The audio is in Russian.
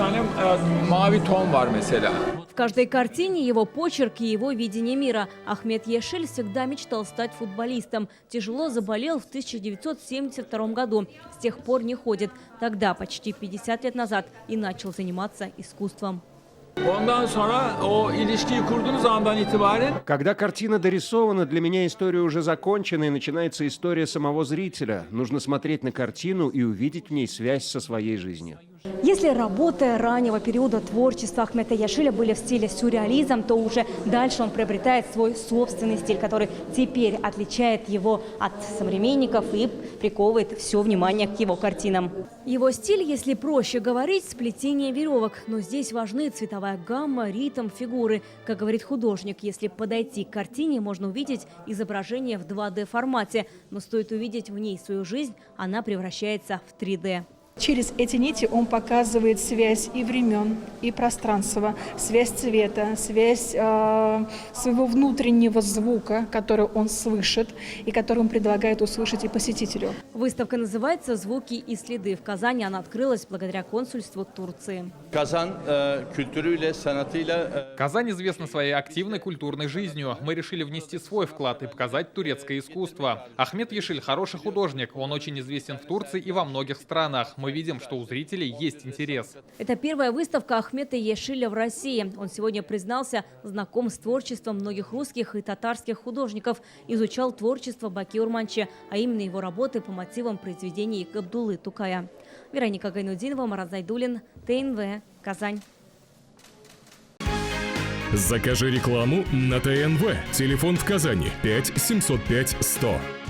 tane mavi ton var mesela. В каждой картине его почерк и его видение мира. Ахмет Яшель всегда мечтал стать футболистом. Тяжело заболел в 1972 году. С тех пор не ходит. Тогда, почти 50 лет назад, и начал заниматься искусством. Ondan sonra o ilişkiyi kurduğunuz andan itibaren Когда картина дорисована, для меня история уже закончена, и начинается история самого зрителя. Нужно смотреть на картину и увидеть в ней связь со своей жизнью. Если работы раннего периода творчества Ахмета Яшеля были в стиле сюрреализм, то уже дальше он приобретает свой собственный стиль, который теперь отличает его от современников и приковывает все внимание к его картинам. Его стиль, если проще говорить, сплетение веревок. Но здесь важны цветовая гамма, ритм, фигуры. Как говорит художник, если подойти к картине, можно увидеть изображение в 2D-формате. Но стоит увидеть в ней свою жизнь, она превращается в 3D. Через эти нити он показывает связь и времен, и пространства, связь цвета, связь своего внутреннего звука, который он слышит и который он предлагает услышать и посетителю. Выставка называется «Звуки и следы». В Казани она открылась благодаря консульству Турции. Казань известна своей активной культурной жизнью. Мы решили внести свой вклад и показать турецкое искусство. Ахмет Яшель хороший художник. Он очень известен в Турции и во многих странах. Мы видим, что у зрителей есть интерес. Это первая выставка Ахмета Яшеля в России. Он сегодня признался, знаком с творчеством многих русских и татарских художников. Изучал творчество Баки Урманчи, а именно его работы по мотивам произведений Габдуллы Тукая. Вероника Гайнудинова, Марат Зайдуллин, ТНВ, Казань. Закажи рекламу на ТНВ. Телефон в Казани 5 705 100.